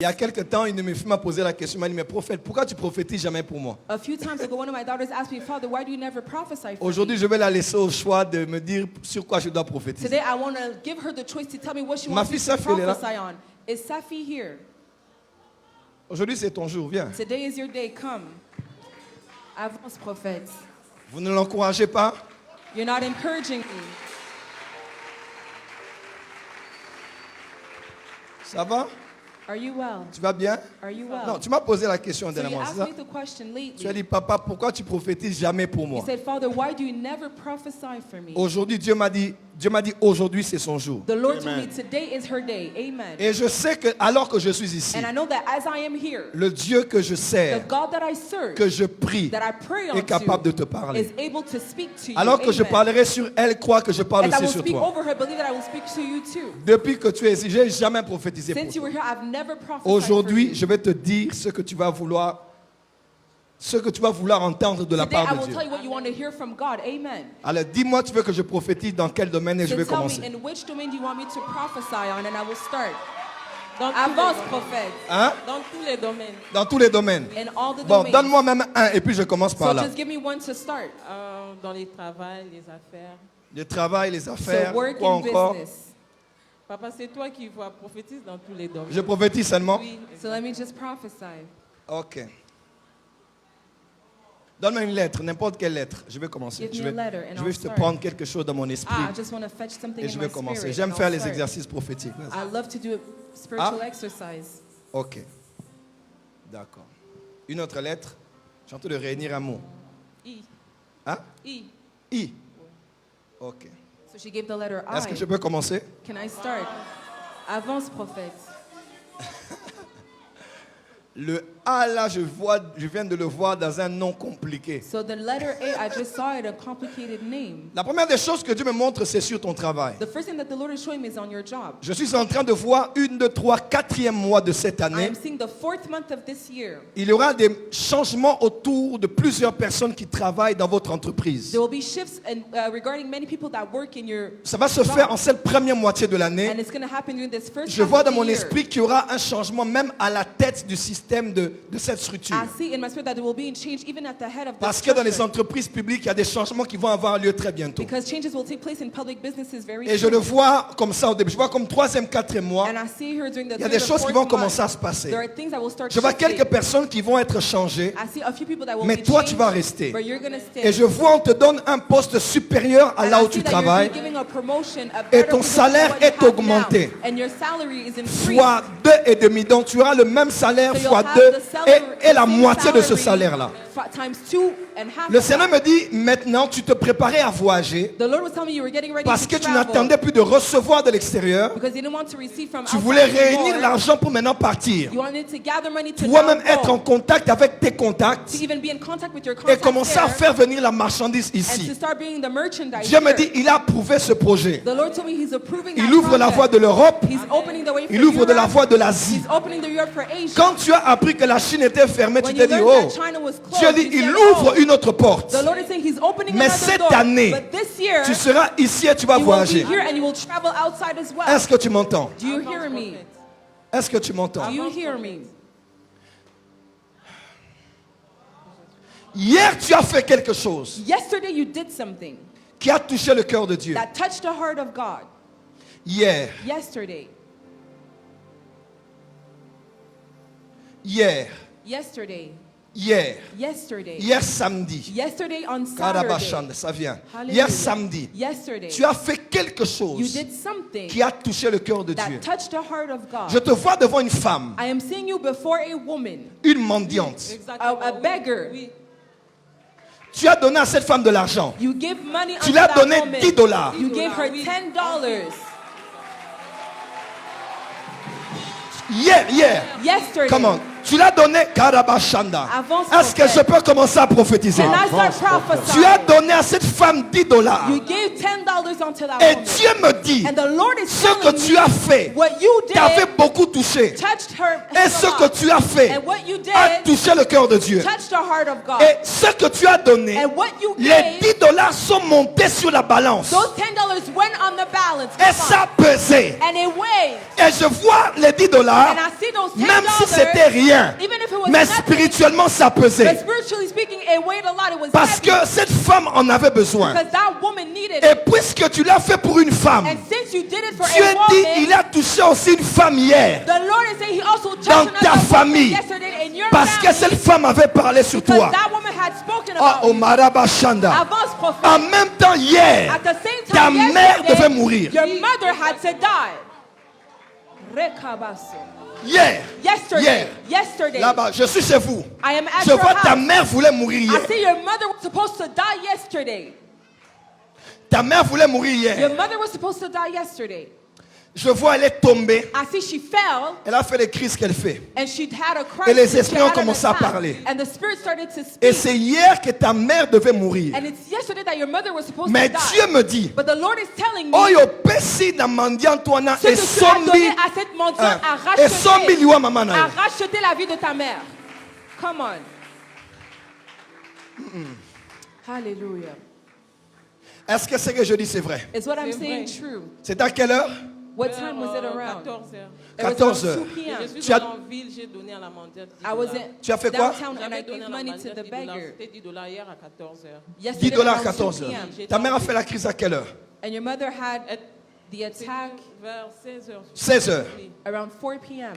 Il y a quelque temps, une de mes filles m'a posé la question, elle m'a dit, mais prophète, pourquoi tu prophétises jamais pour moi? A few times ago, one of my daughters asked me, Father, why do you never prophesy for Aujourd'hui, me? je vais la laisser au choix de me dire sur quoi je dois prophétiser. Today, I want to give her the choice to tell me what she Ma wants me fille to Safi, elle est là. prophesy on. Is Safi here? Aujourd'hui, c'est ton jour, viens. Today is your day. Come. Avance, prophète. Vous ne l'encouragez pas? You're not encouraging me. Ça va? Are you well? Tu vas bien? Are you well? Non, tu m'as posé la question So you dernièrement, c'est asked ça? me the question Tu as lately. dit, papa, pourquoi tu prophétises jamais pour You moi? said, Father, why do you never prophesy for me? Aujourd'hui, Dieu m'a dit, aujourd'hui c'est son jour. The Lord told me today is her day. Amen. Et je sais que alors que je suis ici, And I know that as I am here, le Dieu que je the sers, God that I serve, que je prie, that I pray est capable de unto, te parler. is able to speak to you. Alors que je Amen. parlerai sur elle, crois que je parle As I aussi will sur speak toi. over her, believe that I will speak to you too. Depuis que tu es ici, j'ai jamais prophétisé pour Since you toi. were here, I've never prophesied Aujourd'hui, for you. je vais te dire ce que tu vas vouloir entendre de la Today, I part de will Dieu. tell you what you want to hear from God. Amen. Alors, dis-moi, tu veux que je prophétise dans quel domaine et je So vais tell me, commencer. in which domain do you want me to prophesy on, and I will start. Dans tous Avance, les domaines. prophète. Hein? Dans tous les domaines. Dans tous les domaines. In all the Bon, domains. donne-moi même un et puis je commence par So là. just give me one to start. Dans les travails, les affaires. Le travail, les affaires, So work quoi and encore? business. Papa, c'est toi qui vois, prophétise dans tous les domaines. Je prophétise seulement? Oui. So let me just prophesy. Ok. Donne-moi une lettre, n'importe quelle lettre. Je vais commencer. Give me a letter and Je I'll vais juste start. prendre quelque chose dans mon esprit I just want to fetch something et in je my vais commencer. spirit. J'aime and faire I'll les start. exercices prophétiques. I love to do spiritual Ah. exercise. Ok. D'accord. Une autre lettre. J'ai en train de réunir un mot. I. Hein? I. I. Ok. So she gave the letter Est-ce que I. je peux commencer? Can I start? Avance, prophète. Le A là, je viens de le voir dans un nom compliqué. So the letter A, I just saw it, a complicated name. La première des choses que Dieu me montre, c'est sur ton travail. The first thing that the Lord is showing me is on your job. Je suis en train de voir 1, 2, 3, 4e mois de cette I année. am seeing the 4th month of this year. Il y aura des changements autour de plusieurs personnes qui travaillent dans votre entreprise. There will be shifts regarding many people that work in your Ça va se faire en cette première moitié de and l'année. it's going to happen during this first Je half vois of dans the mon year. esprit qu'il y aura un changement même à la tête du système de cette structure. I see in my spirit that there will be a change even at the head of the Parce que dans les structure. entreprises publiques, il y a des changements qui vont avoir lieu très bientôt. Because changes will take place in public businesses very Et je soon. le vois comme ça au début. Je vois comme 3e, 4e mois. And I see here during the Il y a third des or choses qui fourth vont month, commencer à se passer. there are things that will start Je vois shifting. quelques personnes qui vont être changées. I see a few people that will Mais be toi, tu changed, vas rester. but you're going to stay. Et je vois, on te donne un poste supérieur à And là I où tu see that you're travailles. being given a promotion, a Et better ton position than salaire what you est have now. augmenté. And your salary is increased. Fois 2,5. Donc tu auras le même salaire So you'll fois have 2 the salary- et la the same moitié de ce salary salaire-là. Times 2 and half Le of Seigneur that. me dit, maintenant tu te préparais à voyager The Lord was telling me you were getting ready parce to que tu travel n'attendais plus de recevoir de l'extérieur. because you didn't want to receive from Tu outside voulais réunir anymore. l'argent pour maintenant partir. You wanted to gather money to Toi-même now être en go, contact avec tes contacts to even be in contact with your et contacts commencer à there, faire venir la marchandise and to ici. start bringing the merchandise Dieu me here. dit, il a approuvé ce projet. The Lord told me He's approving Il that ouvre la project. voie de l'Europe. He's opening the way for Il ouvre de la Europe. voie de l'Asie. He's opening the Europe for Asia. Quand tu as appris que la Chine était fermée, tu When t'es you dit, learned oh, that China was Dieu closed, dit, you il said, ouvre oh, une autre porte. the Lord is saying He's opening Mais another cette door. année, But this year, Tu seras ici et tu vas you will be voyager. here and you will travel outside as well. Est-ce que tu m'entends? Do you hear me? Est-ce que tu m'entends? Do you hear me? Hier, tu as fait quelque chose Yesterday you did something qui a touché le cœur de Dieu. that touched the heart of God. Hier, Yesterday. hier, Yesterday. hier, Yesterday. hier samedi. Yesterday on Saturday. Karabashanda, ça vient. Hallelujah. Hier samedi, Yesterday. tu as fait quelque You chose did something qui a touché le cœur de Dieu. that touched the heart of Je God. te vois devant une femme, I am seeing you before a woman, une mendiante. Exactement. a beggar. Oui. Tu as donné à cette femme de l'argent. You give money Tu unto lui as that donné woman. $10. You gave her $10. Hier, Yesterday. comment? Tu l'as donné, Karabashanda. Avance, Est-ce que prophète. je peux commencer à prophétiser? And I start prophesying. Tu as donné à cette femme $10. You gave $10 unto that Et woman. Dieu me dit, And the Lord is ce que telling tu me as fait what you did t'avait beaucoup touché. touched her Et ce que tu as fait and what you did a touché le cœur de Dieu. touched the heart of God. Et ce que tu as donné, And what you les gave, $10 sont montés sur la balance. those $10 went on the balance. Et Come ça on. pesait. And it weighed. Et je vois les $10, And I see those $10, même si c'était rien, even if it was mais nothing, spirituellement ça but pesait. spiritually speaking, it weighed a lot. It was Parce heavy que cette femme en avait besoin. because that woman needed Et it. puisque tu l'as fait pour une femme, And since you did it for Dieu a dit woman, il a touché aussi une femme hier. the Lord is saying He also touched Dans another ta woman famille. yesterday in your Parce que family cette femme avait parlé sur because toi. that woman had spoken Ah, about au you. Marabashanda. Avance, prophet. En même temps, hier, At the same ta time, mère yesterday, devait mourir. your mother had to die. Rekabaso. Hier. Yesterday, yesterday, Là-bas, je suis chez vous. I am at Je your vois ta house. mère voulait mourir I hier. see your mother was supposed to die yesterday. Ta mère voulait mourir Your hier. mother was supposed to die yesterday. Je vois, elle est tombée. I see she fell Elle a fait les crises qu'elle fait. and she had a crisis. Et les She esprits ont had an commencé à attack. parler. And the spirit started to Et speak. c'est hier que ta mère devait mourir. And it's yesterday that your mother was supposed Mais to die. Dieu me dit, But the Lord is telling me, Oyo pesi na mandiantoana ce que et tu as donné sombi à cette mendiante a et sombi racheté, liwa mama na a yo. racheté la vie de ta mère. Come on. Hallelujah. Est-ce que ce que je dis c'est vrai? Is what I'm C'est saying vrai. true? C'est à quelle heure? What time was it around? 14 heures. It was 14 around heures. 2 p.m. Je suis Tu as- en ville, j'ai donné à la mendiante I was Tu as fait quoi? downtown and I J'avais donné gave à la money to mendiante the beggar. C'était $10 hier à 14 heures. Yesterday $10 around 14 2 heures. p.m. Ta mère a fait la crise à quelle heure? And your mother had Et- the attack Vers 16 heures. 16 heures. around 4 p.m.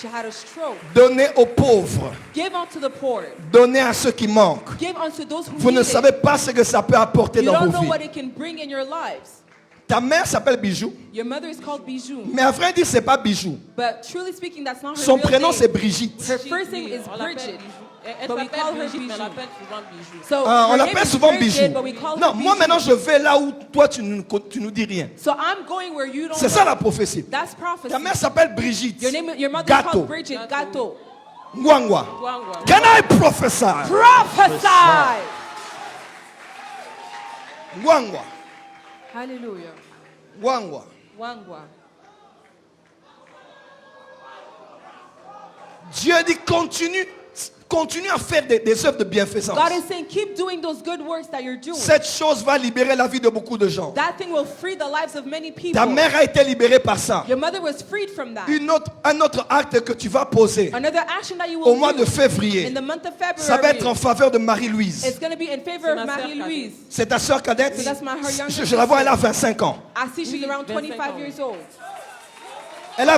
She had a stroke. Donnez aux pauvres. Give unto the poor. Donnez à ceux qui manquent. Give unto those who Vous ne need savez it. pas ce que ça peut apporter You dans don't vos know vies. what it can bring in your lives. Ta mère s'appelle Bijou. Your mother is called Bijou. Mais à vrai dire, c'est pas Bijou. But truly speaking, that's not her Son real prénom, name. c'est Brigitte. Her first name is On l'appelle Bridget. Bijou. Elle But we s'appelle call her Brigitte, mais Bijou. on l'appelle souvent Bijou. So Ah, on her name l'appelle is souvent Bridget, Bijou. but we call Non, her moi Bijou. maintenant, je vais là où toi, tu nous dis rien. So I'm going where you don't C'est go. ça la prophétie. That's prophecy. Ta mère s'appelle Brigitte. Your mother is Gâteau. called Bridget Gato. Ngwangwa. Gwangwa. Can I prophesy? Prophesy. Ngwangwa. Hallelujah. Ngwangwa. Wangwa. Dieu dit continue à faire des œuvres de bienfaisance. God is saying, keep doing those good works that you're doing. Cette chose va libérer la vie de beaucoup de gens. That thing will free the lives of many people. Ta mère a été libérée par ça. Your mother was freed from that. Un autre acte que tu vas poser Another action that you au will mois de do février, in the month of ça va être en February, faveur de Marie-Louise. it's going to be in favor C'est of ma sœur Marie-Louise. C'est ta soeur cadette? So that's her younger Je la vois, elle a 25 ans. I see she's Oui, around 25 25 ans. years old. Elle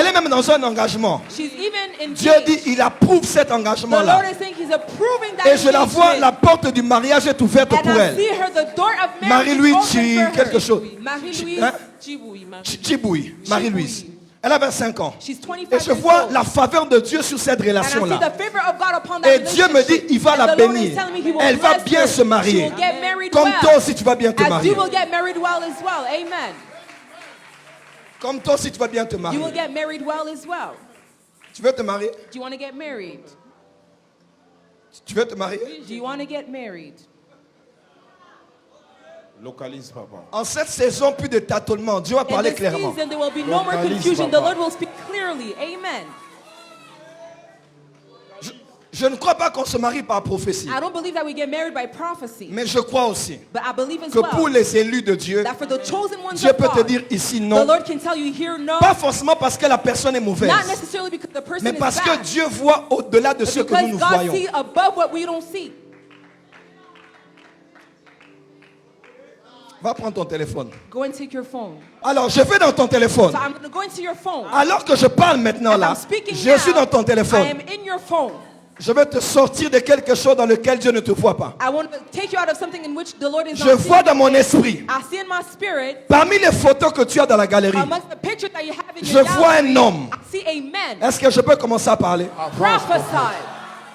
est même dans un engagement. She's even in Dieu dit, il approuve cet The Lord engagement-là. is saying He's approving that Et je la vois, engagement. la porte du mariage est ouverte And pour I elle. see her, the door of marriage Marie-Louise, is open for her. quelque chose. Marie-Louise, Hein? Chiboui, Marie. Chiboui, Marie-Louise. Elle a 25 ans. she's 25 Et je years vois old. la faveur de Dieu sur cette And I see relation-là. the favor of God upon that Et Dieu me dit, il va relationship. la And the Lord is bénir. telling me He will Elle va bless bien her. se marier. She will get married Comme well. toi aussi, tu vas bien te As marier. you will get married well as well. Amen. Comme toi aussi, tu vas bien te You marier. will get married well as well. Tu veux te marier? Do you want to get married? Tu veux te marier? Do you want to get married? Localise, papa. En cette saison, plus de tâtonnement. Dieu va In parler this clairement. season, there will be no more Localise, confusion. The papa. Lord will speak clearly. Amen. Je ne crois pas qu'on se marie par prophétie. I don't believe that we get married by prophecy. Mais je crois aussi But I believe as que pour well les élus de Dieu, that for the chosen ones Dieu of peut te God, dire ici the non. Lord can tell you here no. Pas forcément parce que la personne est mauvaise, Not necessarily because the person mais is parce que bad. Dieu voit au-delà de But ce que because nous God voyons. sees above what we don't see. Va prendre ton téléphone. Go and take your phone. Alors, je vais dans ton téléphone. So I'm going to go into your phone. Alors que je parle maintenant As là, I'm speaking je now, suis dans ton I téléphone. am in your phone. Je vais te sortir de quelque chose dans lequel Dieu ne te voit pas. I want to take you out of something in which the Lord is Je not vois seeing. dans mon esprit, I see in my spirit, parmi les photos que tu as dans la galerie, amongst the pictures that you have in je your vois gallery, un homme. I see a man. Est-ce que je peux commencer à parler? Prophesy.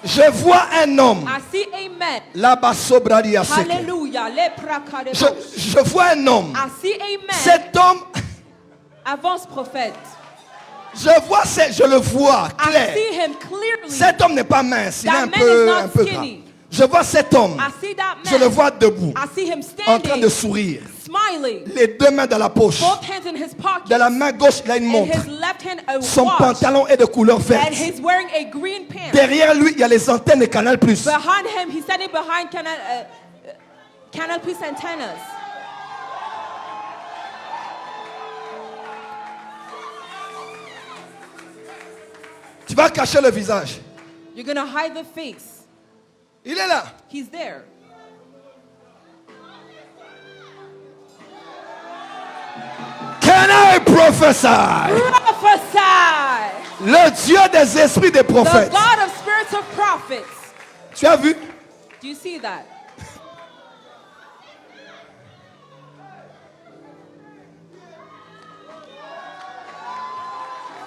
Je vois un homme. I see a man. Là-bas, Sobradia Seke. Hallelujah. Le prakadebo. Je vois un homme. I see a man. Cet homme, Avance prophète. Je le vois I clair. see him clearly. Cet homme n'est pas mince, il est That un man is not peu gras. skinny. Je vois cet homme, I see that je le man. vois debout, I see him en train de standing, sourire. smiling. Les deux mains dans la poche. Both hands in his pocket. De la main gauche, il a une In montre. his left hand, a Son watch. pantalon est de couleur And verte. he's wearing a green pants. Derrière lui, il y a les antennes de Canal+. Behind him, he's standing behind Canal Plus antennas. Tu vas cacher le visage. You're going to hide the face. Il est là. He's there. Can I prophesy? Prophesy. Le Dieu des esprits des The prophètes. God of spirits of prophets. Tu as vu? Do you see that?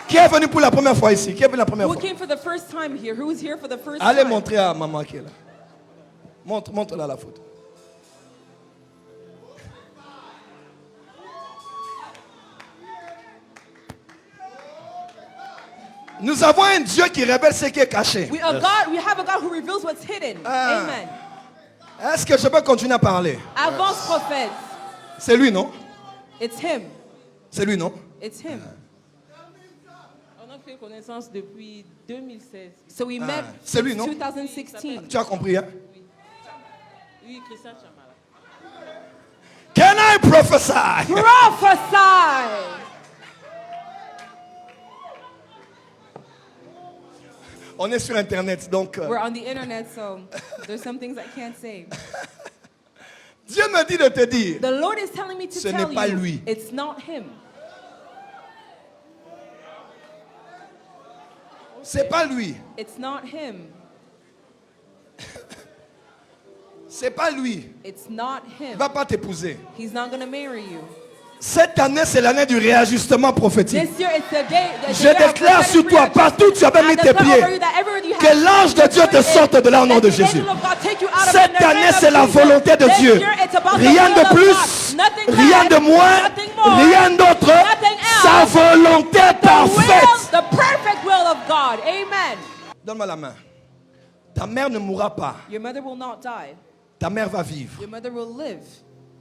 Qui est venu pour la première fois ici? Qui est venu la première Who fois? came for the first time here? Who was here for the first Allez time? montrer à maman qui est là. Montre-la la photo. Nous avons un Dieu qui révèle ce qui est caché. We have a God who reveals what's hidden. Ah. Amen. Est-ce que je peux continuer à parler? Avance prophète. C'est lui, non? It's him. C'est lui, non? It's him. On a fait connaissance depuis 2016. So we met C'est lui, in non? 2016. Tu as compris, hein? Oui, Christian Chamala. Can I prophesy? Prophesy. On est sur Internet, donc We're on the internet, so there's some things I can't say. Dieu me dit de te dire, The Lord is telling me to Ce tell n'est pas you, lui. it's not him. c'est pas lui, It's not him. c'est pas lui. It's not Il him. va pas t'épouser. He's not going to marry you. Cette année, c'est l'année du réajustement prophétique. This year, it's the day. Je déclare sur toi, partout où tu avais mis tes pieds, que l'ange de Dieu te sorte de là au nom de Jésus. Cette année, c'est la volonté de Dieu. Rien de plus, rien de moins, rien d'autre. Sa volonté parfaite. The perfect will of God. Amen. Donne-moi la main. Ta mère ne mourra pas. Your mother will not die. Ta mère va vivre. Your mother will live.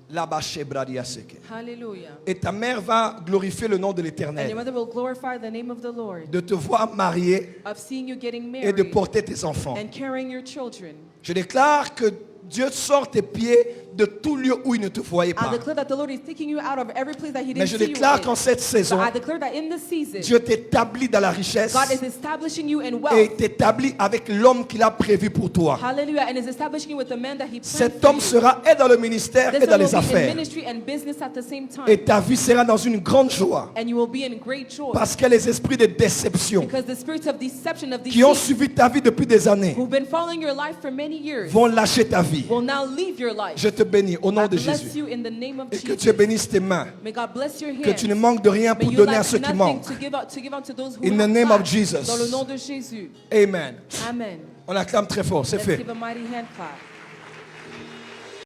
Là-bas, chez Bradia Seke. Hallelujah. Et ta mère va glorifier le nom de And your l'Éternel. mother will glorify the name of the Lord. De te voir mariée Of seeing you getting et de married porter tes enfants. and carrying your children. Je déclare que Dieu sort tes pieds de tout lieu où il ne te voyait I pas. declare that the Lord is taking you out of every place that He Mais didn't je see you déclare qu'en in. cette saison, But I declare that in this season, Dieu t'établit dans la richesse God is establishing you in et wealth. t'établit avec l'homme qu'il a prévu pour toi. Hallelujah. And is establishing you with the man that He planned Cet for homme you. sera et dans le ministère This et dans one les will be in affaires. ministry and business at the same time. Et ta vie sera dans une grande joie. And you will be in great joy. Parce que les esprits de déception Because the spirits of deception, of qui ont deceit, suivi ta vie depuis des années who've been following your life for many years, vont lâcher ta vie. will now leave your life. Je te bénis au nom I de bless Jésus. you in the name of Et que Jesus. Dieu bénisse tes mains. May God bless your hands. Que tu ne manques de rien May pour you donner lack à ceux qui nothing manquent. to give out to those who In the have name lack. of Jesus. Dans le nom de Jésus. Amen. Amen. On acclame très fort, c'est Let's fait. give a mighty hand clap.